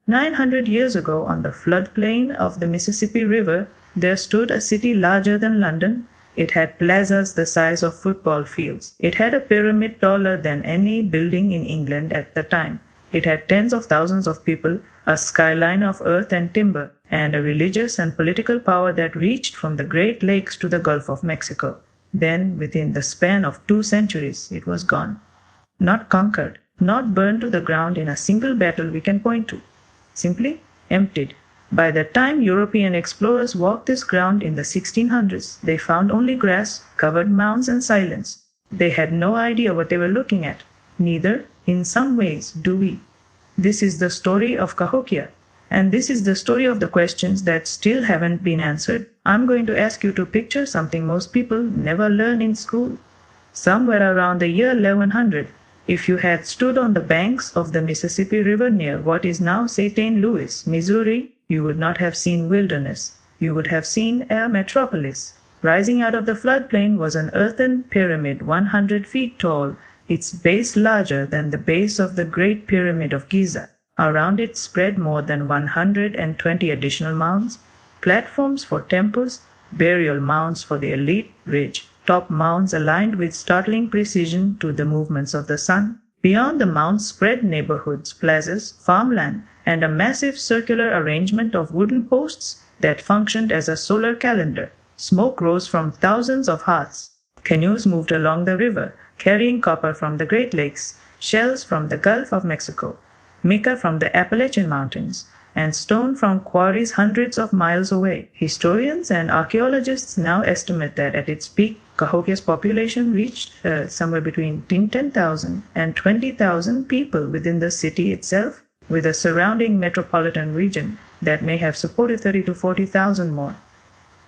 900 years ago, on the floodplain of the Mississippi River, there stood a city larger than London. It had plazas the size of football fields. It had a pyramid taller than any building in England at the time. It had tens of thousands of people, a skyline of earth and timber, and a religious and political power that reached from the Great Lakes to the Gulf of Mexico. Then, within the span of 2 centuries, it was gone. Not conquered, not burned to the ground in a single battle we can point to. Simply emptied. By the time European explorers walked this ground in the 1600s, they found only grass, covered mounds, and silence. They had no idea what they were looking at. Neither, in some ways, do we. This is the story of Cahokia, and this is the story of the questions that still haven't been answered. I'm going to ask you to picture something most people never learn in school. Somewhere around the year 1100, if you had stood on the banks of the Mississippi River near what is now St. Louis, Missouri, you would not have seen wilderness. You would have seen a metropolis. Rising out of the floodplain was an earthen pyramid 100 feet tall, its base larger than the base of the Great Pyramid of Giza. Around it spread more than 120 additional mounds, platforms for temples, burial mounds for the elite rich, top mounds aligned with startling precision to the movements of the sun. Beyond the mounds spread neighborhoods, plazas, farmland, and a massive circular arrangement of wooden posts that functioned as a solar calendar. Smoke rose from thousands of hearths. Canoes moved along the river, carrying copper from the Great Lakes, shells from the Gulf of Mexico, mica from the Appalachian Mountains, and stone from quarries hundreds of miles away. Historians and archaeologists now estimate that at its peak, Cahokia's population reached somewhere between 10,000 and 20,000 people within the city itself, with a surrounding metropolitan region that may have supported 30 to 40,000 more.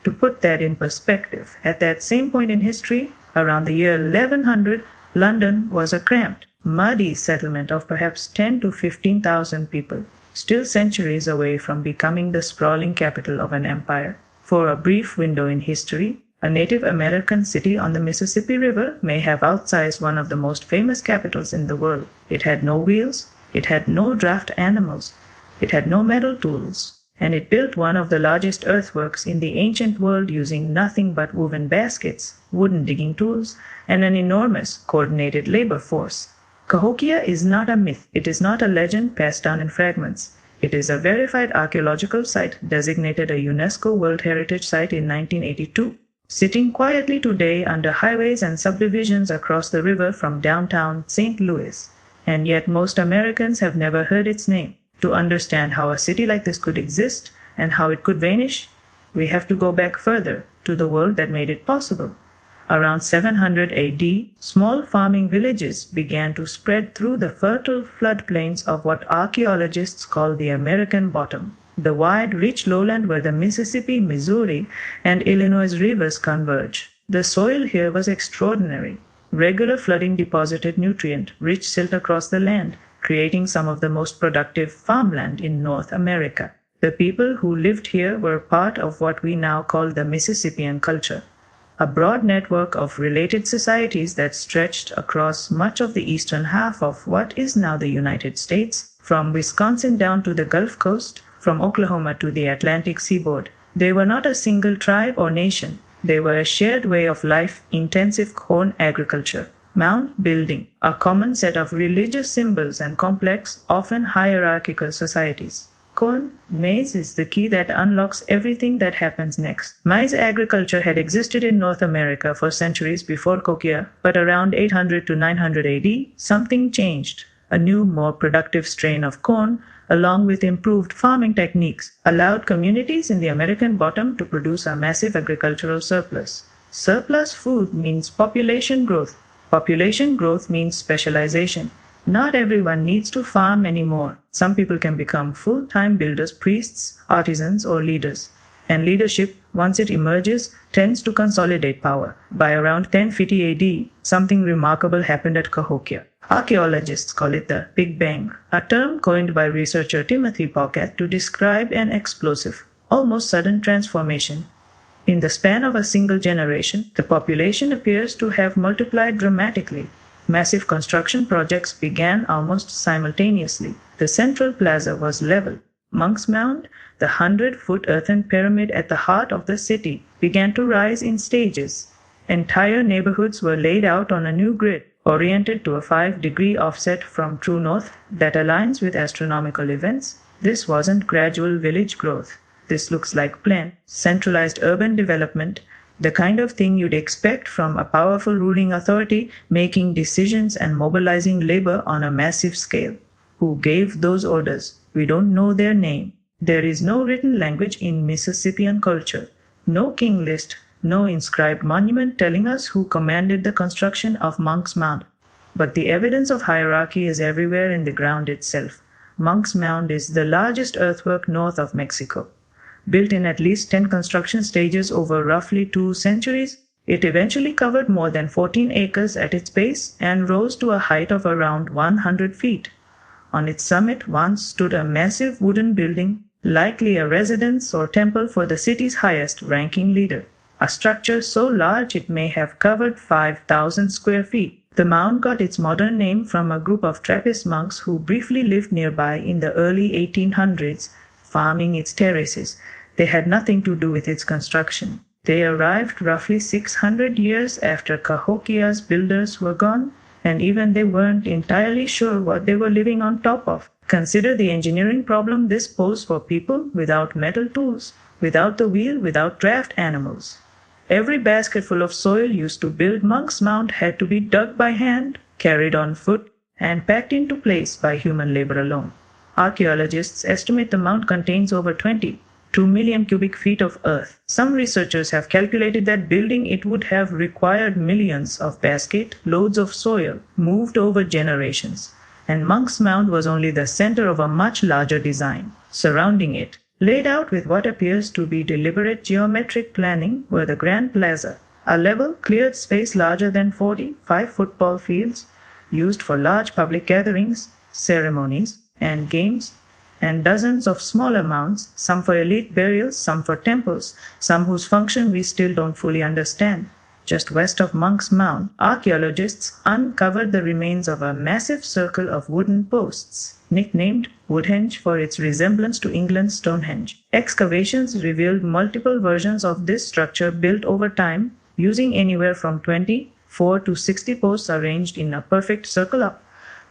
To put that in perspective, at that same point in history, around the year 1100, London was a cramped, muddy settlement of perhaps 10 to 15,000 people, still centuries away from becoming the sprawling capital of an empire. For a brief window in history, a Native American city on the Mississippi River may have outsized one of the most famous capitals in the world. It had no wheels, it had no draft animals, it had no metal tools, and it built one of the largest earthworks in the ancient world using nothing but woven baskets, wooden digging tools, and an enormous coordinated labor force. Cahokia is not a myth. It is not a legend passed down in fragments. It is a verified archaeological site designated a UNESCO World Heritage Site in 1982. Sitting quietly today under highways and subdivisions across the river from downtown St. Louis. And yet most Americans have never heard its name. To understand how a city like this could exist and how it could vanish, we have to go back further to the world that made it possible. Around 700 AD, small farming villages began to spread through the fertile floodplains of what archaeologists call the American Bottom, the wide, rich lowland where the Mississippi, Missouri, and Illinois rivers converge. The soil here was extraordinary. Regular flooding deposited nutrient-rich silt across the land, creating some of the most productive farmland in North America. The people who lived here were part of what we now call the Mississippian culture, a broad network of related societies that stretched across much of the eastern half of what is now the United States, from Wisconsin down to the Gulf Coast, from Oklahoma to the Atlantic seaboard. They were not a single tribe or nation. They were a shared way of life, intensive corn agriculture, mound building, a common set of religious symbols, and complex, often hierarchical societies. Corn, maize is the key that unlocks everything that happens next. Maize agriculture had existed in North America for centuries before Cahokia, but around 800 to 900 AD, something changed. A new, more productive strain of corn, along with improved farming techniques, allowed communities in the American Bottom to produce a massive agricultural surplus. Surplus food means population growth. Population growth means specialization. Not everyone needs to farm anymore. Some people can become full-time builders, priests, artisans, or leaders. And leadership, once it emerges, tends to consolidate power. By around 1050 AD, something remarkable happened at Cahokia. Archaeologists call it the Big Bang, a term coined by researcher Timothy Pocket to describe an explosive, almost sudden transformation. In the span of a single generation, the population appears to have multiplied dramatically. Massive construction projects began almost simultaneously. The central plaza was leveled. Monk's Mound, the 100-foot earthen pyramid at the heart of the city, began to rise in stages. Entire neighborhoods were laid out on a new grid, oriented to a 5-degree offset from true north that aligns with astronomical events. This wasn't gradual village growth. This looks like planned, centralized urban development, the kind of thing you'd expect from a powerful ruling authority making decisions and mobilizing labor on a massive scale. Who gave those orders? We don't know their name. There is no written language in Mississippian culture, no king list, no inscribed monument telling us who commanded the construction of Monk's Mound. But the evidence of hierarchy is everywhere in the ground itself. Monk's Mound is the largest earthwork north of Mexico. Built in at least 10 construction stages over roughly 2 centuries, it eventually covered more than 14 acres at its base and rose to a height of around 100 feet. On its summit once stood a massive wooden building, likely a residence or temple for the city's highest-ranking leader, a structure so large it may have covered 5,000 square feet. The mound got its modern name from a group of Trappist monks who briefly lived nearby in the early 1800s, farming its terraces. They had nothing to do with its construction. They arrived roughly 600 years after Cahokia's builders were gone, and even they weren't entirely sure what they were living on top of. Consider the engineering problem this posed for people without metal tools, without the wheel, without draft animals. Every basketful of soil used to build Monk's Mound had to be dug by hand, carried on foot, and packed into place by human labor alone. Archaeologists estimate the mound contains over 22 million cubic feet of earth. Some researchers have calculated that building it would have required millions of basket loads of soil moved over generations. And Monk's Mound was only the center of a much larger design. Surrounding it, laid out with what appears to be deliberate geometric planning, were the Grand Plaza, a level, cleared space larger than 45 football fields, used for large public gatherings, ceremonies, and games, and dozens of smaller mounds, some for elite burials, some for temples, some whose function we still don't fully understand. Just west of Monk's Mound, archaeologists uncovered the remains of a massive circle of wooden posts, nicknamed Woodhenge for its resemblance to England's Stonehenge. Excavations revealed multiple versions of this structure built over time, using anywhere from 24 to 60 posts arranged in a perfect circle up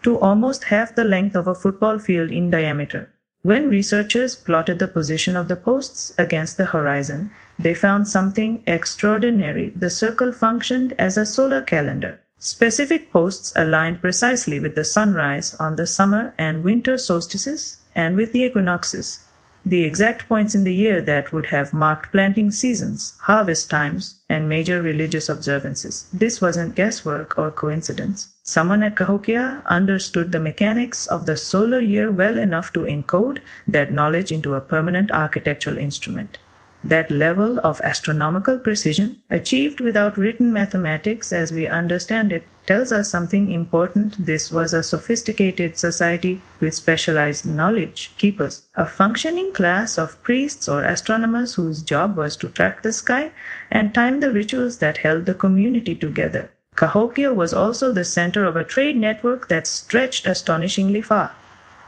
to almost half the length of a football field in diameter. When researchers plotted the position of the posts against the horizon, they found something extraordinary. The circle functioned as a solar calendar. Specific posts aligned precisely with the sunrise on the summer and winter solstices and with the equinoxes, the exact points in the year that would have marked planting seasons, harvest times, and major religious observances. This wasn't guesswork or coincidence. Someone at Cahokia understood the mechanics of the solar year well enough to encode that knowledge into a permanent architectural instrument. That level of astronomical precision, achieved without written mathematics as we understand it, tells us something important. This was a sophisticated society with specialized knowledge keepers, a functioning class of priests or astronomers whose job was to track the sky and time the rituals that held the community together. Cahokia was also the center of a trade network that stretched astonishingly far.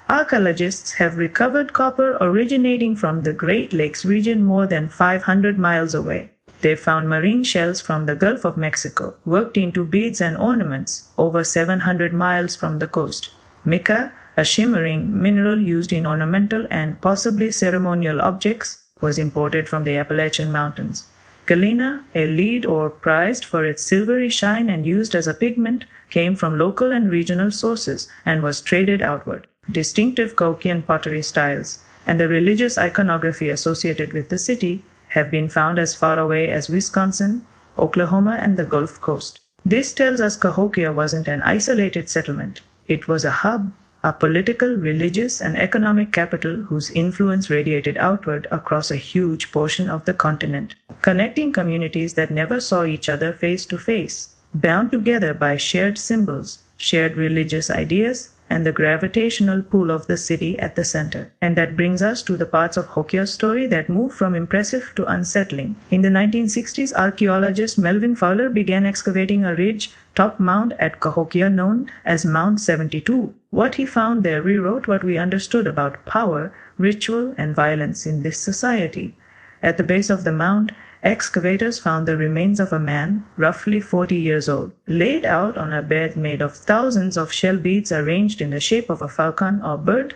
Archaeologists have recovered copper originating from the Great Lakes region more than 500 miles away. They found marine shells from the Gulf of Mexico, worked into beads and ornaments over 700 miles from the coast. Mica, a shimmering mineral used in ornamental and possibly ceremonial objects, was imported from the Appalachian Mountains. Galena, a lead ore prized for its silvery shine and used as a pigment, came from local and regional sources and was traded outward. Distinctive Cahokian pottery styles and the religious iconography associated with the city have been found as far away as Wisconsin, Oklahoma, and the Gulf Coast. This tells us Cahokia wasn't an isolated settlement. It was a hub, a political, religious, and economic capital whose influence radiated outward across a huge portion of the continent, connecting communities that never saw each other face to face, bound together by shared symbols, shared religious ideas, and the gravitational pull of the city at the center. And that brings us to the parts of Cahokia's story that move from impressive to unsettling. In the 1960s, archaeologist Melvin Fowler began excavating a ridge-top mound at Cahokia known as Mound 72. What he found there rewrote what we understood about power, ritual, and violence in this society. At the base of the mound, excavators found the remains of a man, roughly 40 years old, laid out on a bed made of thousands of shell beads arranged in the shape of a falcon or bird,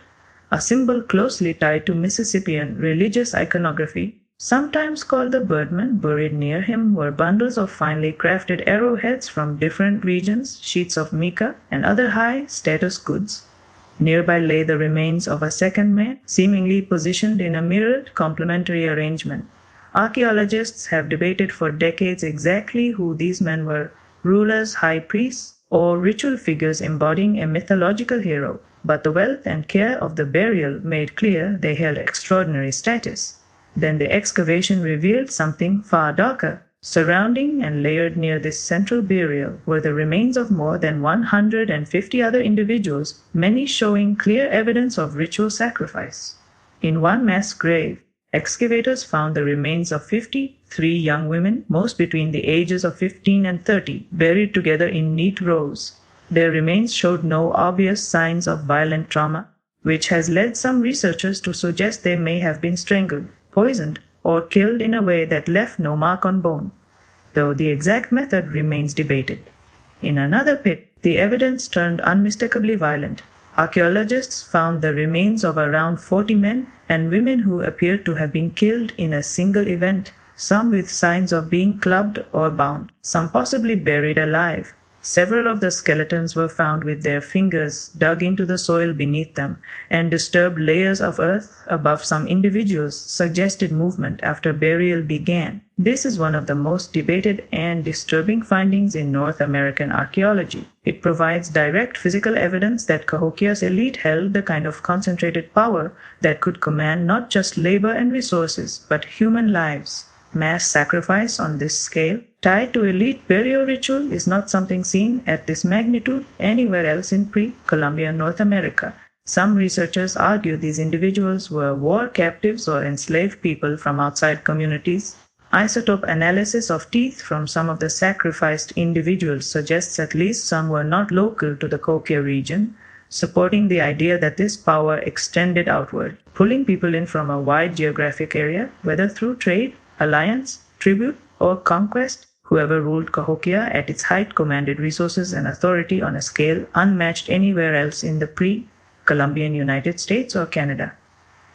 a symbol closely tied to Mississippian religious iconography. Sometimes called the birdman, buried near him were bundles of finely crafted arrowheads from different regions, sheets of mica, and other high-status goods. Nearby lay the remains of a second man, seemingly positioned in a mirrored, complementary arrangement. Archaeologists have debated for decades exactly who these men were, rulers, high priests, or ritual figures embodying a mythological hero, but the wealth and care of the burial made clear they held extraordinary status. Then the excavation revealed something far darker. Surrounding and layered near this central burial were the remains of more than 150 other individuals, many showing clear evidence of ritual sacrifice. In one mass grave, excavators found the remains of 53 young women, most between the ages of 15 and 30, buried together in neat rows. Their remains showed no obvious signs of violent trauma, which has led some researchers to suggest they may have been strangled, poisoned, or killed in a way that left no mark on bone, though the exact method remains debated. In another pit, the evidence turned unmistakably violent. Archaeologists found the remains of around 40 men and women who appeared to have been killed in a single event, some with signs of being clubbed or bound, some possibly buried alive. Several of the skeletons were found with their fingers dug into the soil beneath them, and disturbed layers of earth above some individuals suggested movement after burial began. This is one of the most debated and disturbing findings in North American archaeology. It provides direct physical evidence that Cahokia's elite held the kind of concentrated power that could command not just labor and resources, but human lives. Mass sacrifice on this scale, tied to elite burial ritual, is not something seen at this magnitude anywhere else in pre-Columbian North America. Some researchers argue these individuals were war captives or enslaved people from outside communities. Isotope analysis of teeth from some of the sacrificed individuals suggests at least some were not local to the Cahokia region, supporting the idea that this power extended outward, pulling people in from a wide geographic area, whether through trade, alliance, tribute, or conquest. Whoever ruled Cahokia at its height commanded resources and authority on a scale unmatched anywhere else in the pre-Columbian United States or Canada.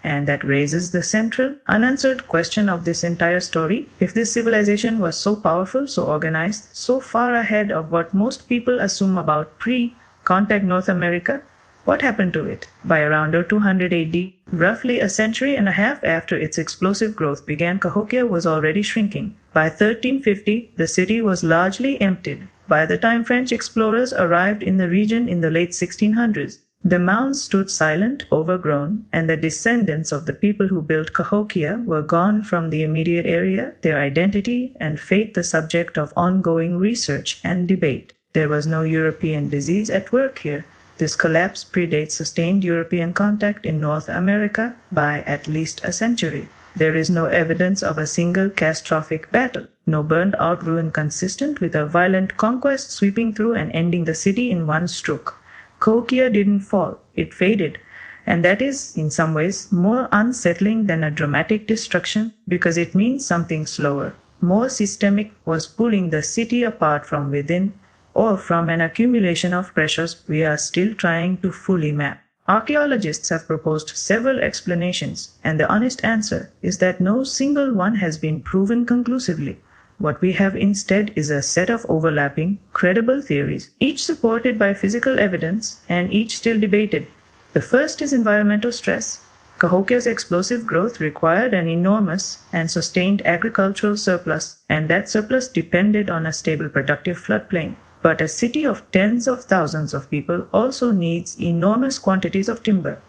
And that raises the central, unanswered question of this entire story. If this civilization was so powerful, so organized, so far ahead of what most people assume about pre-contact North America, what happened to it? By around 200 AD, roughly a century and a half after its explosive growth began, Cahokia was already shrinking. By 1350, the city was largely emptied. By the time French explorers arrived in the region in the late 1600s, the mounds stood silent, overgrown, and the descendants of the people who built Cahokia were gone from the immediate area, their identity and fate the subject of ongoing research and debate. There was no European disease at work here. This collapse predates sustained European contact in North America by at least a century. There is no evidence of a single catastrophic battle, no burned-out ruin consistent with a violent conquest sweeping through and ending the city in one stroke. Cahokia didn't fall, it faded, and that is, in some ways, more unsettling than a dramatic destruction because it means something slower, more systemic, was pulling the city apart from within, or from an accumulation of pressures we are still trying to fully map. Archaeologists have proposed several explanations, and the honest answer is that no single one has been proven conclusively. What we have instead is a set of overlapping, credible theories, each supported by physical evidence and each still debated. The first is environmental stress. Cahokia's explosive growth required an enormous and sustained agricultural surplus, and that surplus depended on a stable productive floodplain. But a city of tens of thousands of people also needs enormous quantities of timber.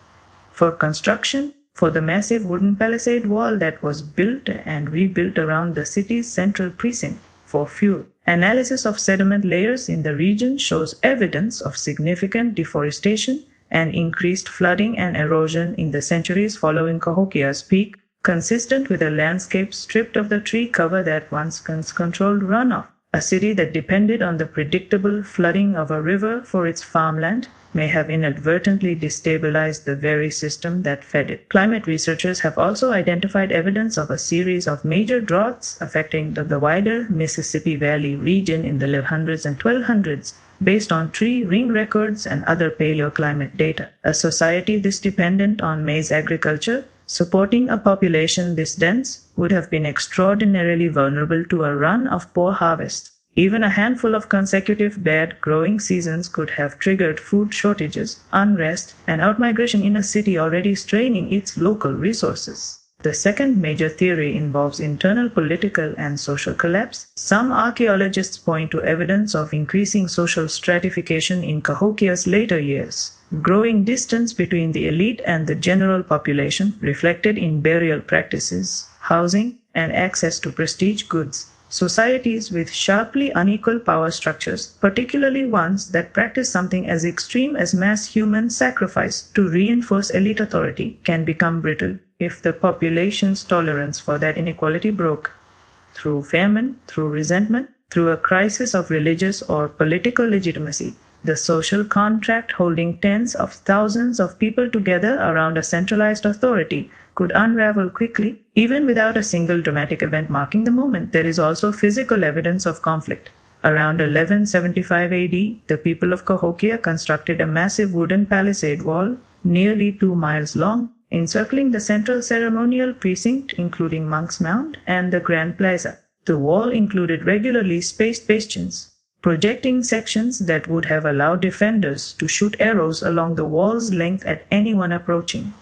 For construction, for the massive wooden palisade wall that was built and rebuilt around the city's central precinct, for fuel. Analysis of sediment layers in the region shows evidence of significant deforestation and increased flooding and erosion in the centuries following Cahokia's peak, consistent with a landscape stripped of the tree cover that once controlled runoff. A city that depended on the predictable flooding of a river for its farmland may have inadvertently destabilized the very system that fed it. Climate researchers have also identified evidence of a series of major droughts affecting the wider Mississippi Valley region in the 1100s and 1200s, based on tree ring records and other paleoclimate data. A society this dependent on maize agriculture, supporting a population this dense, would have been extraordinarily vulnerable to a run of poor harvests. Even a handful of consecutive bad growing seasons could have triggered food shortages, unrest, and outmigration in a city already straining its local resources. The second major theory involves internal political and social collapse. Some archaeologists point to evidence of increasing social stratification in Cahokia's later years. Growing distance between the elite and the general population reflected in burial practices, housing, and access to prestige goods. Societies with sharply unequal power structures, particularly ones that practice something as extreme as mass human sacrifice to reinforce elite authority, can become brittle if the population's tolerance for that inequality broke. Through famine, through resentment, through a crisis of religious or political legitimacy, the social contract holding tens of thousands of people together around a centralized authority could unravel quickly, even without a single dramatic event marking the moment. There is also physical evidence of conflict. Around 1175 AD, the people of Cahokia constructed a massive wooden palisade wall, nearly 2 miles long, encircling the central ceremonial precinct, including Monk's Mound and the Grand Plaza. The wall included regularly spaced bastions, projecting sections that would have allowed defenders to shoot arrows along the wall's length at anyone approaching.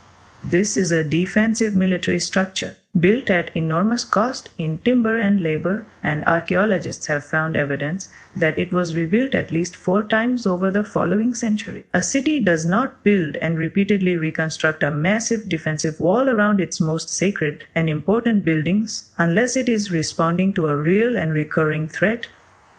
This is a defensive military structure, built at enormous cost in timber and labor, and archaeologists have found evidence that it was rebuilt at least 4 times over the following century. A city does not build and repeatedly reconstruct a massive defensive wall around its most sacred and important buildings unless it is responding to a real and recurring threat,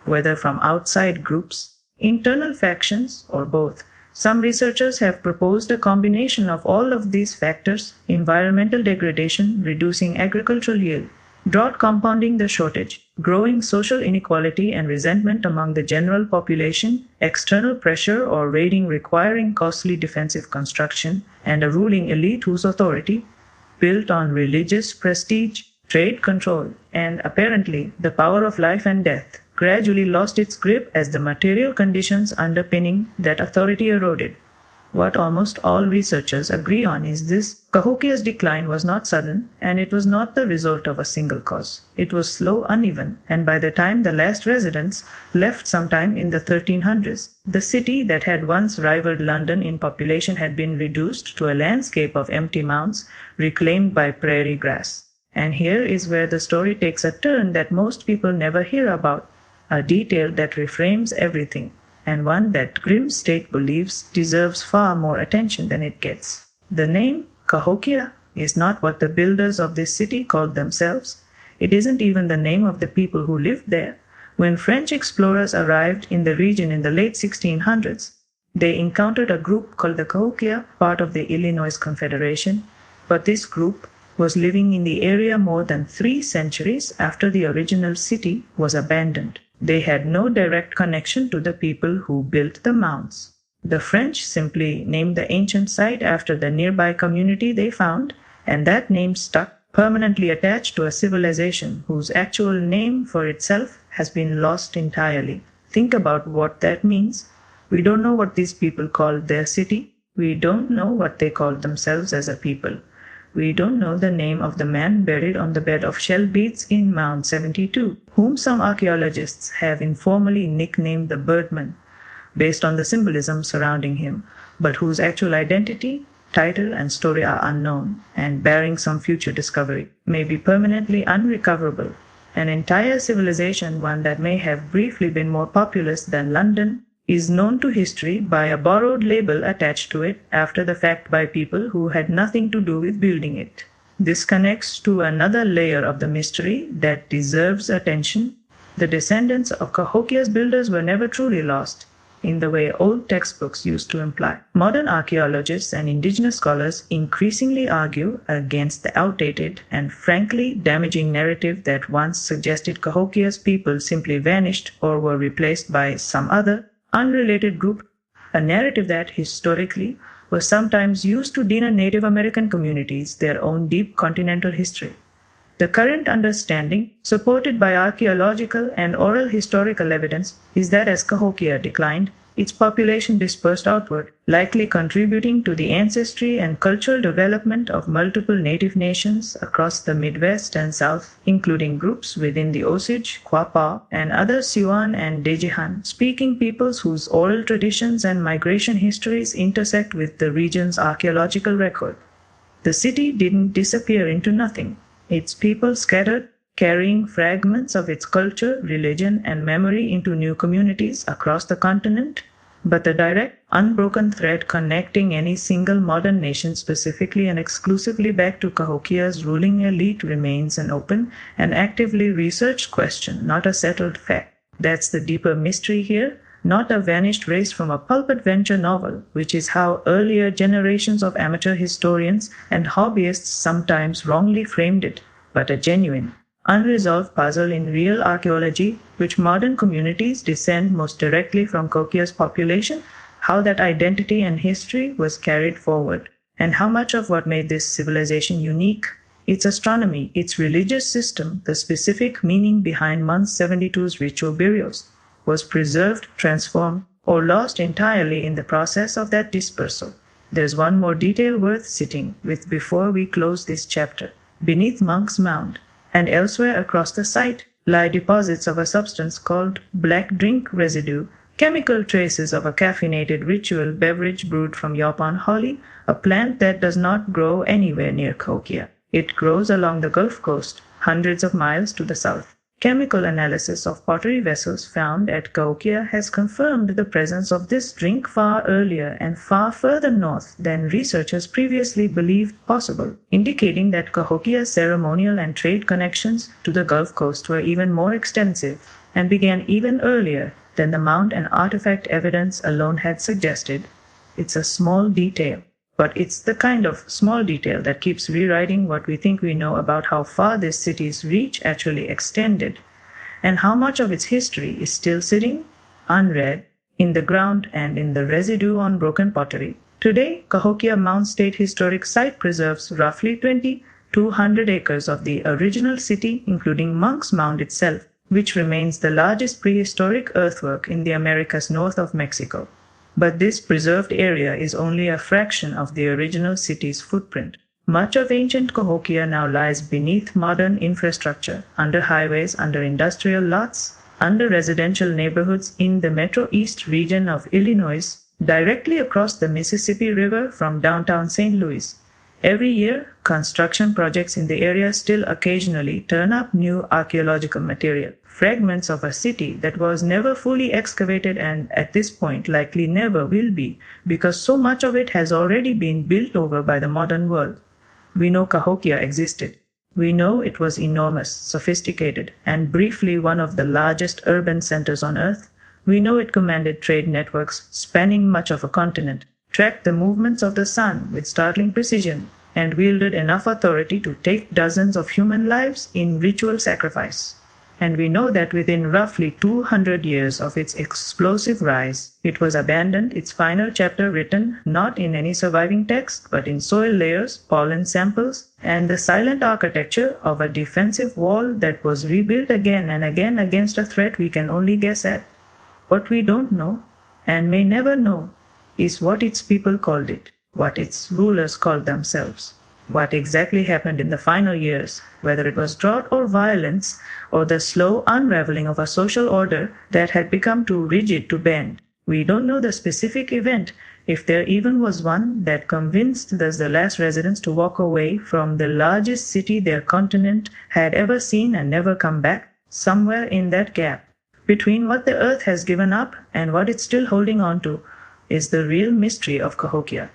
whether from outside groups, internal factions, or both. Some researchers have proposed a combination of all of these factors: environmental degradation, reducing agricultural yield, drought compounding the shortage, growing social inequality and resentment among the general population, external pressure or raiding requiring costly defensive construction, and a ruling elite whose authority, built on religious prestige, trade control, and apparently the power of life and death, gradually lost its grip as the material conditions underpinning that authority eroded. What almost all researchers agree on is this: Cahokia's decline was not sudden, and it was not the result of a single cause. It was slow, uneven, and by the time the last residents left sometime in the 1300s, the city that had once rivaled London in population had been reduced to a landscape of empty mounds reclaimed by prairie grass. And here is where the story takes a turn that most people never hear about. A detail that reframes everything, and one that Grim State believes deserves far more attention than it gets. The name Cahokia is not what the builders of this city called themselves. It isn't even the name of the people who lived there. When French explorers arrived in the region in the late 1600s, they encountered a group called the Cahokia, part of the Illinois Confederation, but this group was living in the area more than 3 centuries after the original city was abandoned. They had no direct connection to the people who built the mounds. The French simply named the ancient site after the nearby community they found, and that name stuck, permanently attached to a civilization whose actual name for itself has been lost entirely. Think about what that means. We don't know what these people called their city. We don't know what they called themselves as a people. We don't know the name of the man buried on the bed of shell beads in Mound 72, whom some archaeologists have informally nicknamed the Birdman, based on the symbolism surrounding him, but whose actual identity, title, and story are unknown, and barring some future discovery, may be permanently unrecoverable. An entire civilization, one that may have briefly been more populous than London, is known to history by a borrowed label attached to it after the fact by people who had nothing to do with building it. This connects to another layer of the mystery that deserves attention. The descendants of Cahokia's builders were never truly lost. in the way old textbooks used to imply. Modern archaeologists and indigenous scholars increasingly argue against the outdated and frankly damaging narrative that once suggested Cahokia's people simply vanished or were replaced by some other, unrelated group, a narrative that, historically, was sometimes used to deny Native American communities their own deep continental history. The current understanding, supported by archaeological and oral historical evidence, is that as Cahokia declined, its population dispersed outward, likely contributing to the ancestry and cultural development of multiple native nations across the Midwest and South, including groups within the Osage, Quapaw, and other Siouan and Dejihan speaking peoples whose oral traditions and migration histories intersect with the region's archaeological record. The city didn't disappear into nothing. Its people scattered, carrying fragments of its culture, religion, and memory into new communities across the continent. But the direct, unbroken thread connecting any single modern nation specifically and exclusively back to Cahokia's ruling elite remains an open and actively researched question, not a settled fact. That's the deeper mystery here, not a vanished race from a pulp adventure novel, which is how earlier generations of amateur historians and hobbyists sometimes wrongly framed it, but a genuine, unresolved puzzle in real archaeology, which modern communities descend most directly from Cahokia's population, how that identity and history was carried forward, and how much of what made this civilization unique, its astronomy, its religious system, the specific meaning behind Month 72's ritual burials, was preserved, transformed, or lost entirely in the process of that dispersal. There's one more detail worth sitting with before we close this chapter. Beneath Monk's Mound, and elsewhere across the site, lie deposits of a substance called black drink residue, chemical traces of a caffeinated ritual beverage brewed from Yaupon holly, a plant that does not grow anywhere near Cahokia. It grows along the Gulf Coast, hundreds of miles to the south. Chemical analysis of pottery vessels found at Cahokia has confirmed the presence of this drink far earlier and far further north than researchers previously believed possible, indicating that Cahokia's ceremonial and trade connections to the Gulf Coast were even more extensive and began even earlier than the mound and artifact evidence alone had suggested. It's a small detail, but it's the kind of small detail that keeps rewriting what we think we know about how far this city's reach actually extended, and how much of its history is still sitting, unread, in the ground and in the residue on broken pottery. Today, Cahokia Mound State Historic Site preserves roughly 2,200 acres of the original city, including Monk's Mound itself, which remains the largest prehistoric earthwork in the Americas north of Mexico. But this preserved area is only a fraction of the original city's footprint. Much of ancient Cahokia now lies beneath modern infrastructure, under highways, under industrial lots, under residential neighborhoods in the Metro East region of Illinois, directly across the Mississippi River from downtown St. Louis. Every year, construction projects in the area still occasionally turn up new archaeological material, fragments of a city that was never fully excavated and at this point likely never will be, because so much of it has already been built over by the modern world. We know Cahokia existed. We know it was enormous, sophisticated, and briefly one of the largest urban centers on Earth. We know it commanded trade networks spanning much of a continent, tracked the movements of the sun with startling precision, and wielded enough authority to take dozens of human lives in ritual sacrifice. And we know that within roughly 200 years of its explosive rise, it was abandoned, its final chapter written not in any surviving text, but in soil layers, pollen samples, and the silent architecture of a defensive wall that was rebuilt again and again against a threat we can only guess at. What we don't know, and may never know, is what its people called it, what its rulers called themselves. What exactly happened in the final years, whether it was drought or violence, or the slow unraveling of a social order that had become too rigid to bend. We don't know the specific event, if there even was one, that convinced the last residents to walk away from the largest city their continent had ever seen and never come back. Somewhere in that gap, between what the earth has given up and what it's still holding on to, is the real mystery of Cahokia.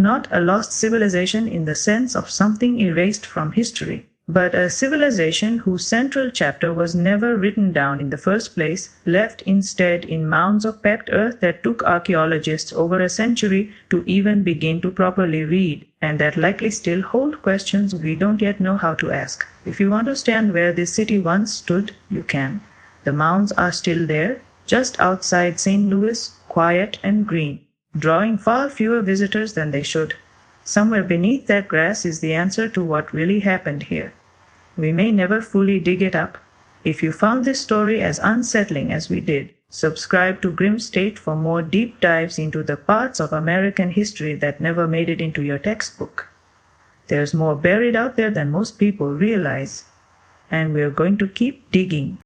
Not a lost civilization in the sense of something erased from history, But a civilization whose central chapter was never written down in the first place, left instead in mounds of packed earth that took archaeologists over a century to even begin to properly read, and that likely still hold questions we don't yet know how to ask. If you understand where this city once stood, you can. The mounds are still there, just outside St. Louis, quiet and green, drawing far fewer visitors than they should. Somewhere beneath that grass is the answer to what really happened here. We may never fully dig it up. If you found this story as unsettling as we did, subscribe to Grim State for more deep dives into the parts of American history that never made it into your textbook. There's more buried out there than most people realize, and we're going to keep digging.